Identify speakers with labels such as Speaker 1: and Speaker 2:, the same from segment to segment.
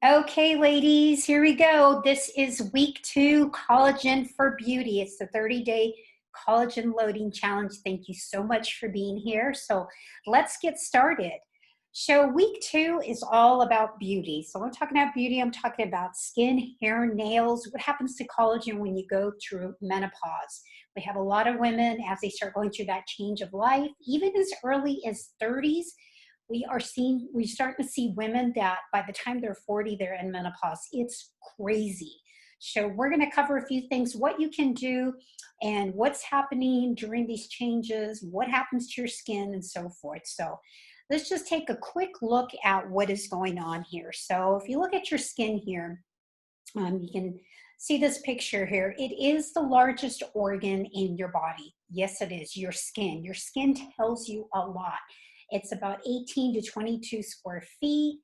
Speaker 1: Okay, ladies, here we go. This is week 2, Collagen for Beauty. It's the 30-day collagen loading challenge. Thank you so much for being here. So let's get started. So week 2 is all about beauty. So when I'm talking about beauty, I'm talking about skin, hair, nails. What happens to collagen when you go through menopause? We have a lot of women as they start going through that change of life, even as early as 30s. We're starting to see women that by the time they're 40, they're in menopause. It's crazy. So we're going to cover a few things, what you can do and what's happening during these changes, what happens to your skin and so forth. So let's just take a quick look at what is going on here. So if you look at your skin here, you can see this picture here. It is the largest organ in your body. Yes, it is, your skin. Your skin tells you a lot. It's about 18 to 22 square feet.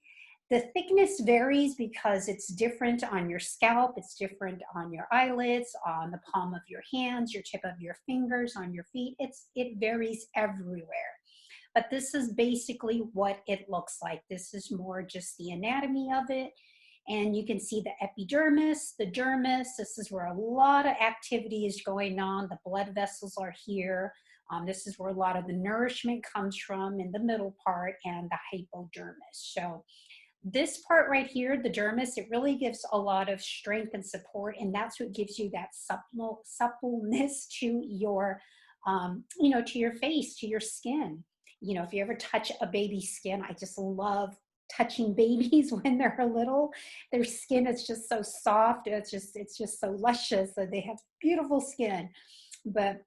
Speaker 1: The thickness varies because it's different on your scalp, it's different on your eyelids, on the palm of your hands, your tip of your fingers, on your feet. It varies everywhere. But this is basically what it looks like. This is more just the anatomy of it. And you can see the epidermis, the dermis. This is where a lot of activity is going on. The blood vessels are here. This is where a lot of the nourishment comes from in the middle part and the hypodermis. So this part right here, the dermis, it really gives a lot of strength and support, and that's what gives you that suppleness to your, to your face, to your skin. If you ever touch a baby's skin, I just love touching babies when they're little. Their skin is just so soft. It's just so luscious. So they have beautiful skin. But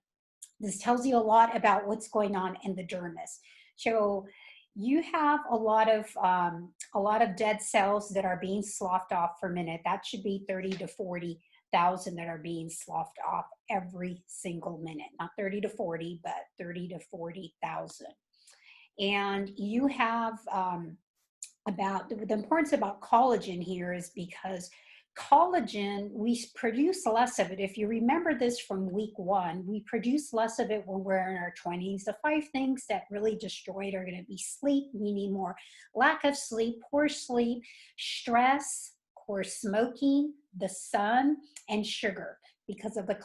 Speaker 1: this tells you a lot about what's going on in the dermis. So you have a lot of dead cells that are being sloughed off per minute. That should be 30 to 40,000 that are being sloughed off every single minute. Not 30 to 40, but 30 to 40,000. And you have about the importance about collagen here is because collagen, we produce less of it. If you remember this from week 1, we produce less of it when we're in our 20s. The 5 things that really destroy it are going to be sleep. We need more lack of sleep, poor sleep, stress, of course, smoking, the sun, and sugar, because of the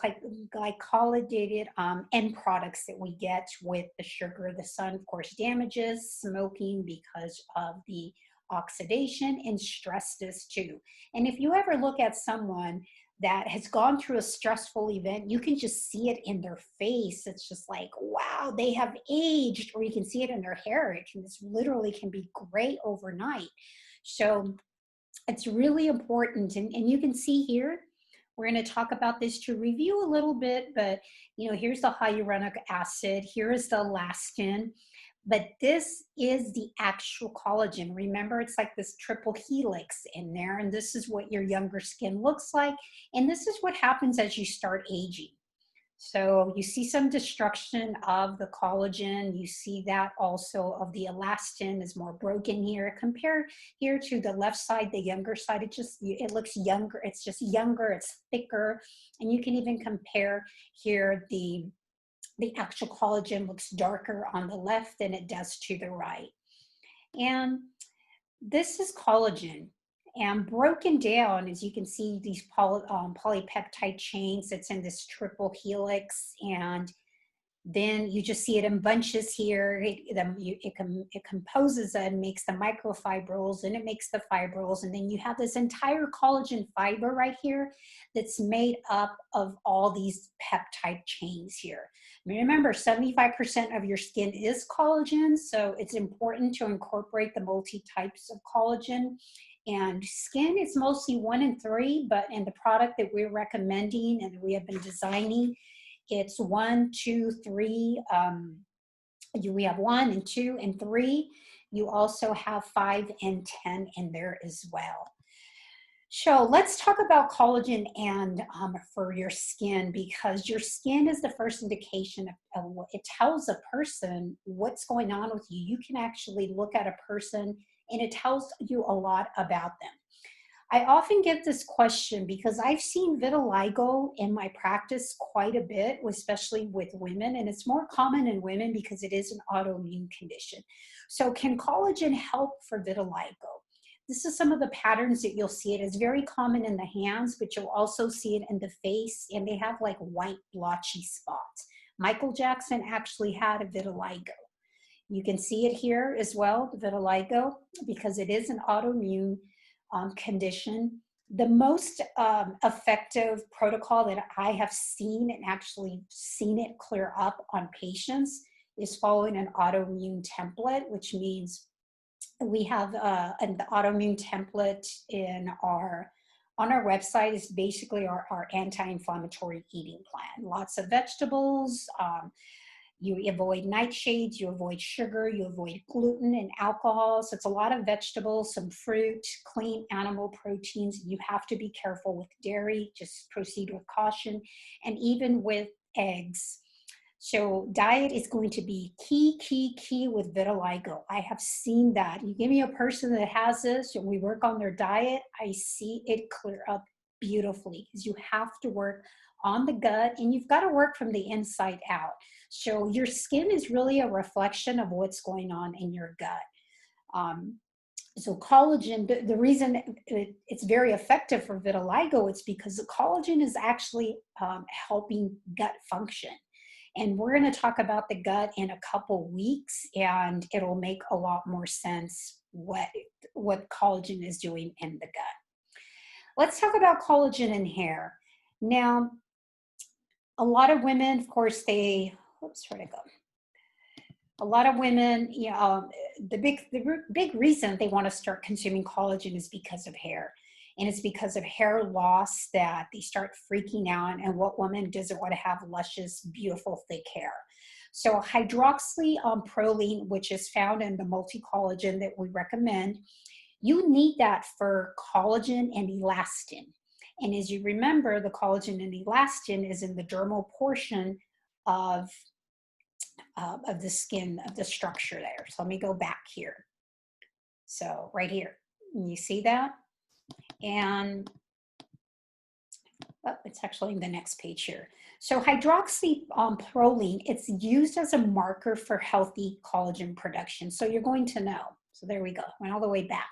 Speaker 1: glycolated end products that we get with the sugar. The sun, of course, damages smoking because of the oxidation, and stress does too. And if you ever look at someone that has gone through a stressful event, you can just see it in their face. It's just like, wow, they have aged, or you can see it in their hair. This literally can be gray overnight. So it's really important. And you can see here, we're going to talk about this to review a little bit, but here's the hyaluronic acid, here is the elastin, but this is the actual collagen. Remember, it's like this triple helix in there, and this is what your younger skin looks like, and this is what happens as you start aging. So you see some destruction of the collagen. You see that also of the elastin is more broken here. Compare here to the left side, the younger side. It looks younger. It's just younger. It's thicker. And you can even compare here the actual collagen looks darker on the left than it does to the right. And this is collagen. And broken down, as you can see, these polypeptide chains, that's in this triple helix, and then you just see it in bunches here. It composes and makes the microfibrils, and it makes the fibrils, and then you have this entire collagen fiber right here that's made up of all these peptide chains here. Remember, 75% of your skin is collagen, so it's important to incorporate the multi-types of collagen. And skin is mostly 1 and 3, but in the product that we're recommending and we have been designing, it's 1, 2, 3. We have 1 and 2 and 3. You also have 5 and 10 in there as well. So let's talk about collagen and for your skin, because your skin is the first indication of what it tells a person what's going on with you. You can actually look at a person and it tells you a lot about them. I often get this question because I've seen vitiligo in my practice quite a bit, especially with women, and it's more common in women because it is an autoimmune condition. So can collagen help for vitiligo? this is some of the patterns that you'll see. It is very common in the hands, but you'll also see it in the face, and they have like white blotchy spots. Michael Jackson actually had a vitiligo. You can see it here as well, the vitiligo, because it is an autoimmune condition. The most effective protocol that I have seen and actually seen it clear up on patients is following an autoimmune template, which means we have an autoimmune template on our website. Is basically our anti-inflammatory eating plan. Lots of vegetables. You avoid nightshades, you avoid sugar, you avoid gluten and alcohol. So it's a lot of vegetables, some fruit, clean animal proteins. You have to be careful with dairy, just proceed with caution, and even with eggs. So diet is going to be key with vitiligo. I have seen that. You give me a person that has this and we work on their diet, I see it clear up beautifully, because you have to work on the gut and you've got to work from the inside out. So your skin is really a reflection of what's going on in your gut. So collagen, the reason it's very effective for vitiligo, it's because the collagen is actually helping gut function. And we're going to talk about the gut in a couple weeks, and it'll make a lot more sense what collagen is doing in the gut. Let's talk about collagen in hair. Now, a lot of women, of course, oops, where'd it go? A lot of women, the big reason they want to start consuming collagen is because of hair. And it's because of hair loss that they start freaking out. And what woman doesn't want to have luscious, beautiful, thick hair? So hydroxyproline, which is found in the multi-collagen that we recommend, you need that for collagen and elastin. And as you remember, the collagen and elastin is in the dermal portion of the skin, of the structure there. So let me go back here. So right here, you see that? And it's actually in the next page here. So hydroxyproline, it's used as a marker for healthy collagen production. So you're going to know. So there we go, went all the way back.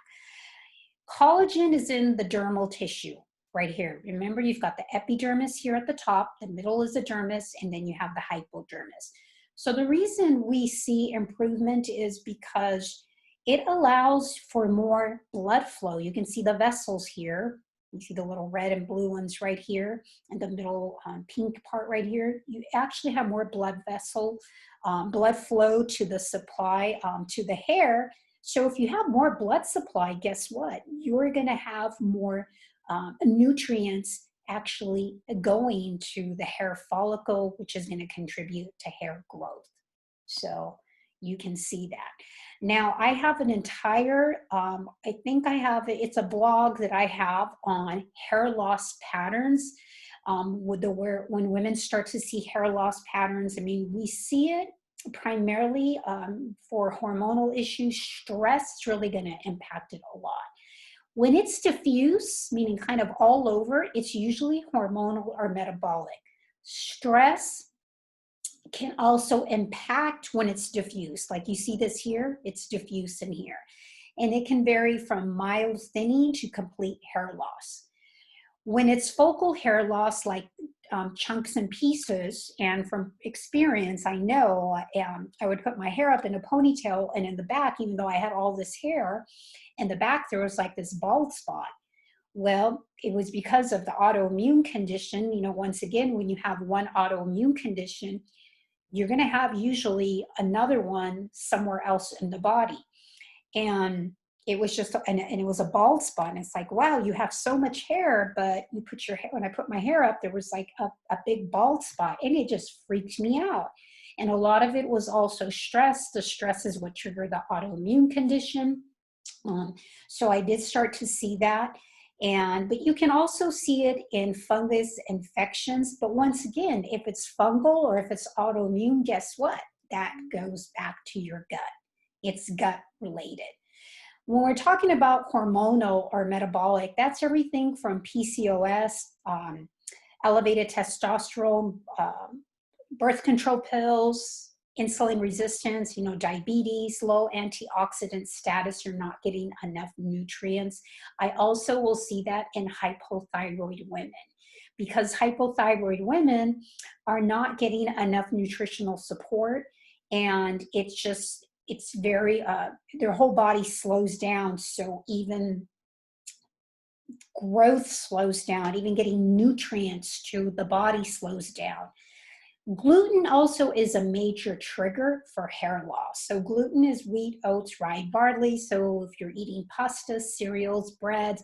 Speaker 1: Collagen is in the dermal tissue right here. Remember, you've got the epidermis here at the top, the middle is the dermis, and then you have the hypodermis. So the reason we see improvement is because it allows for more blood flow. You can see the vessels here. You see the little red and blue ones right here, and the middle pink part right here. You actually have more blood flow to the supply to the hair. So if you have more blood supply, guess what? You're going to have more nutrients actually going to the hair follicle, which is going to contribute to hair growth. So you can see that. Now I have an entire, it's a blog that I have on hair loss patterns. When women start to see hair loss patterns, I mean, we see it primarily for hormonal issues. Stress is really going to impact it a lot. When it's diffuse, meaning kind of all over, it's usually hormonal or metabolic. Stress can also impact when it's diffuse. Like you see this here, it's diffuse in here. And it can vary from mild thinning to complete hair loss. When it's focal hair loss, like chunks and pieces, and from experience, I know I would put my hair up in a ponytail, and in the back, even though I had all this hair, in the back there was like this bald spot. Well, it was because of the autoimmune condition. You know, once again, when you have one autoimmune condition, you're going to have usually another one somewhere else in the body. And it was just, and it was a bald spot. And it's like, wow, you have so much hair, but you put your hair, when I put my hair up, there was like a big bald spot, and it just freaked me out. And a lot of it was also stress. The stress is what triggered the autoimmune condition. So I did start to see that. But you can also see it in fungus infections. But once again, if it's fungal or if it's autoimmune, guess what? That goes back to your gut. It's gut related. When we're talking about hormonal or metabolic, that's everything from PCOS, elevated testosterone, birth control pills, insulin resistance, diabetes, low antioxidant status, you're not getting enough nutrients. I also will see that in hypothyroid women, because hypothyroid women are not getting enough nutritional support, and it's very, their whole body slows down. So even growth slows down, even getting nutrients to the body slows down. Gluten also is a major trigger for hair loss. So gluten is wheat, oats, rye, barley. So if you're eating pastas, cereals, breads,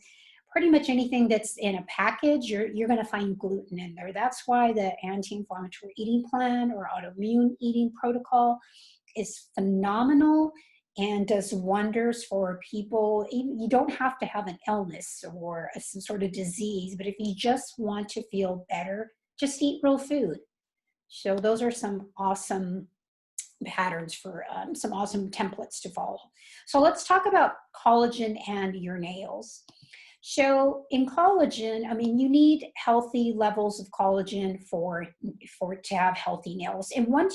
Speaker 1: pretty much anything that's in a package, you're going to find gluten in there. That's why the anti-inflammatory eating plan or autoimmune eating protocol is phenomenal and does wonders for people. You don't have to have an illness or some sort of disease, but if you just want to feel better, just eat real food. So those are some awesome patterns for some awesome templates to follow. So let's talk about collagen and your nails. So in collagen, I mean, you need healthy levels of collagen for to have healthy nails. And when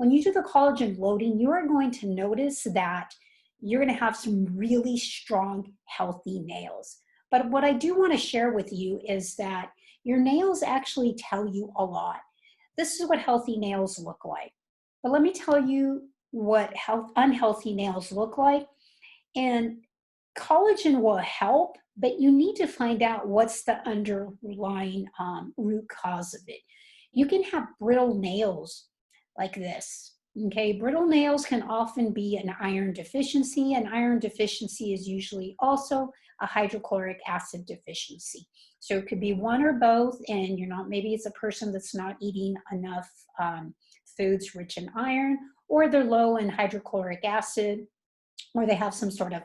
Speaker 1: you do the collagen loading, you are going to notice that you're going to have some really strong, healthy nails. But what I do want to share with you is that your nails actually tell you a lot. This is what healthy nails look like. But let me tell you what unhealthy nails look like. And collagen will help, but you need to find out what's the underlying root cause of it. You can have brittle nails like this. Okay, brittle nails can often be an iron deficiency, and iron deficiency is usually also a hydrochloric acid deficiency. So it could be one or both, and maybe it's a person that's not eating enough foods rich in iron, or they're low in hydrochloric acid, or they have some sort of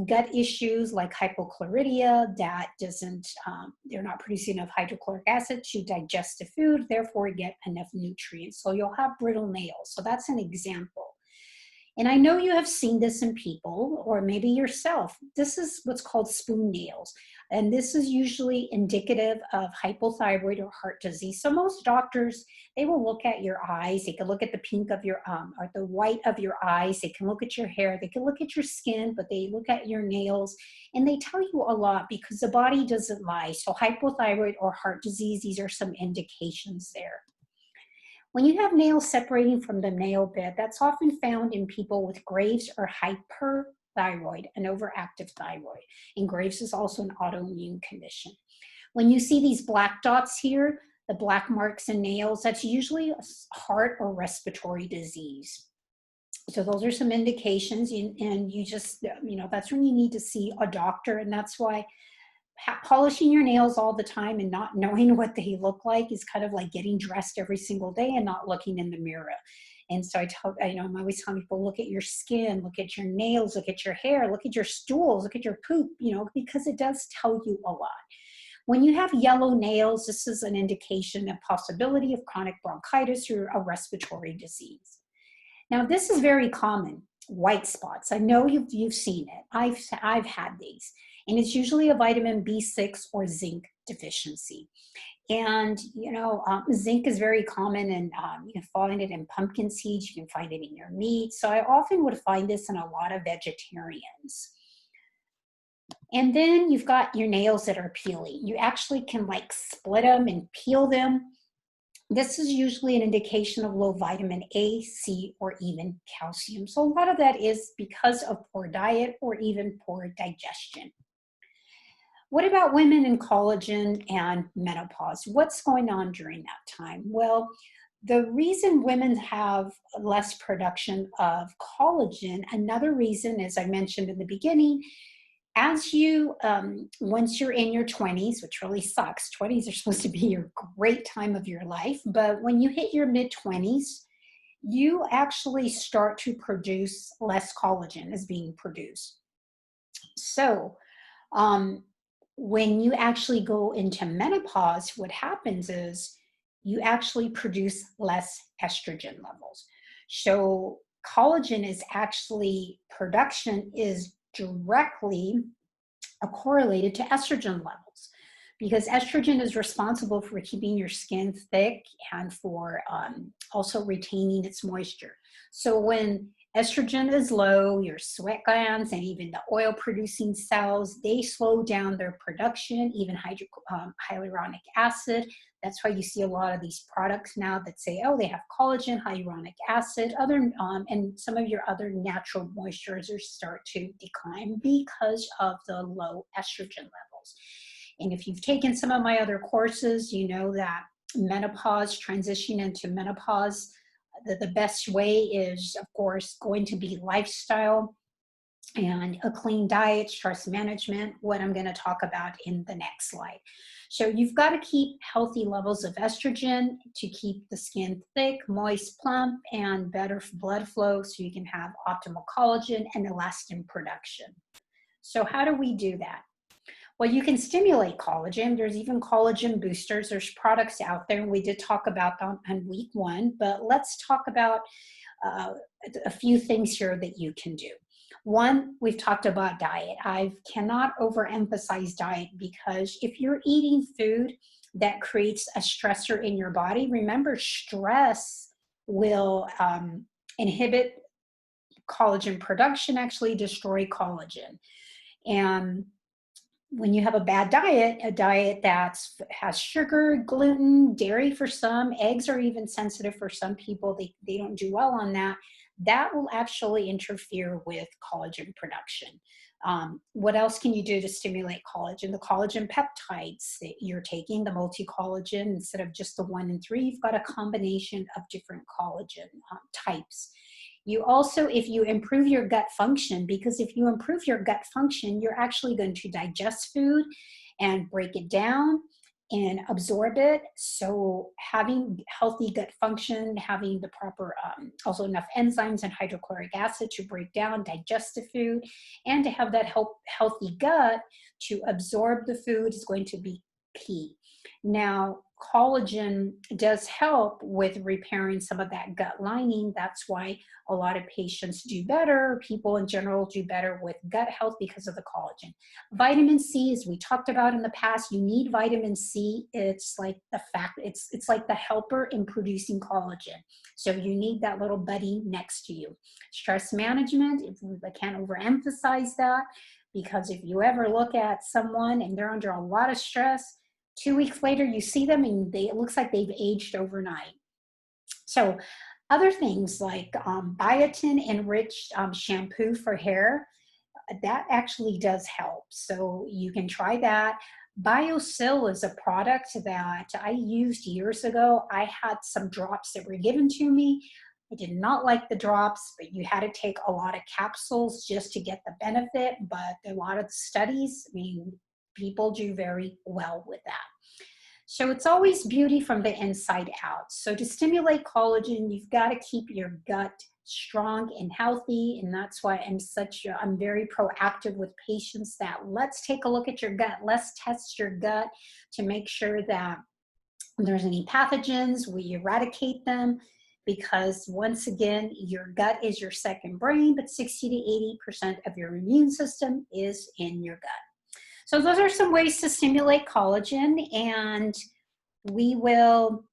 Speaker 1: gut issues like hypochlorhydria that they're not producing enough hydrochloric acid to digest the food, therefore get enough nutrients. So you'll have brittle nails. So that's an example. And I know you have seen this in people, or maybe yourself. This is what's called spoon nails. And this is usually indicative of hypothyroid or heart disease. So most doctors, they will look at your eyes. They can look at the pink of your, or the white of your eyes. They can look at your hair. They can look at your skin, but they look at your nails. And they tell you a lot because the body doesn't lie. So hypothyroid or heart disease, these are some indications there. When you have nails separating from the nail bed, that's often found in people with Graves or hyperthyroid, an overactive thyroid. And Graves is also an autoimmune condition. When you see these black dots here, the black marks in nails, that's usually a heart or respiratory disease. So those are some indications, and you just, that's when you need to see a doctor. And that's why polishing your nails all the time and not knowing what they look like is kind of like getting dressed every single day and not looking in the mirror. And so I'm always telling people, look at your skin, look at your nails, look at your hair, look at your stools, look at your poop, because it does tell you a lot. When you have yellow nails, this is an indication of possibility of chronic bronchitis or a respiratory disease. Now, this is very common, white spots. I know you've seen it. I've had these. And it's usually a vitamin B6 or zinc deficiency. And, zinc is very common, and you can find it in pumpkin seeds. You can find it in your meat. So I often would find this in a lot of vegetarians. And then you've got your nails that are peeling. You actually can split them and peel them. This is usually an indication of low vitamin A, C, or even calcium. So a lot of that is because of poor diet or even poor digestion. What about women in collagen and menopause? What's going on during that time? Well, the reason women have less production of collagen, another reason, as I mentioned in the beginning, as you, once you're in your 20s, which really sucks, 20s are supposed to be your great time of your life, but when you hit your mid-20s, you actually start to produce less collagen is being produced. So, when you actually go into menopause, what happens is you actually produce less estrogen levels. So collagen is actually, production is directly correlated to estrogen levels. because estrogen is responsible for keeping your skin thick and for also retaining its moisture. So when estrogen is low, your sweat glands and even the oil producing cells, they slow down their production, even hyaluronic acid. That's why you see a lot of these products now that say, oh, they have collagen, hyaluronic acid, and some of your other natural moisturizers start to decline because of the low estrogen levels. And if you've taken some of my other courses, you know that menopause, transition into menopause, the best way is, of course, going to be lifestyle and a clean diet, stress management, what I'm going to talk about in the next slide. So you've got to keep healthy levels of estrogen to keep the skin thick, moist, plump, and better blood flow so you can have optimal collagen and elastin production. So how do we do that? Well, you can stimulate collagen. There's even collagen boosters. There's products out there, and we did talk about them on week 1, but let's talk about a few things here that you can do. One, we've talked about diet. I cannot overemphasize diet because if you're eating food that creates a stressor in your body, remember stress will inhibit collagen production, actually destroy collagen. And when you have a bad diet, a diet that has sugar, gluten, dairy for some, eggs are even sensitive for some people, they don't do well on that, that will actually interfere with collagen production. What else can you do to stimulate collagen? The collagen peptides that you're taking, the multi-collagen, instead of just the 1 and 3, you've got a combination of different collagen types. You also, if you improve your gut function, because if you improve your gut function, you're actually going to digest food and break it down and absorb it. So having healthy gut function, having the proper, also enough enzymes and hydrochloric acid to break down, digest the food, and to have that healthy gut to absorb the food is going to be key. Now, collagen does help with repairing some of that gut lining. That's why a lot of patients do better. People in general do better with gut health because of the collagen. Vitamin C, as we talked about in the past, you need vitamin C. It's like it's like the helper in producing collagen. So you need that little buddy next to you. Stress management, I can't overemphasize that, because if you ever look at someone and they're under a lot of stress, 2 weeks later, you see them and it looks like they've aged overnight. So other things like biotin enriched shampoo for hair, that actually does help. So you can try that. BioSil is a product that I used years ago. I had some drops that were given to me. I did not like the drops, but you had to take a lot of capsules just to get the benefit. But a lot of the studies, I mean, people do very well with that. So it's always beauty from the inside out. So to stimulate collagen, you've got to keep your gut strong and healthy. And that's why I'm very proactive with patients that let's take a look at your gut. Let's test your gut to make sure that if there's any pathogens, we eradicate them. Because once again, your gut is your second brain, but 60 to 80% of your immune system is in your gut. So those are some ways to stimulate collagen, and we will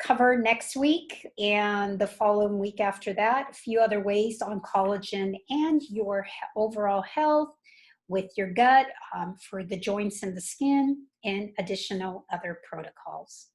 Speaker 1: cover next week and the following week after that a few other ways on collagen and your overall health with your gut, for the joints and the skin, and additional other protocols.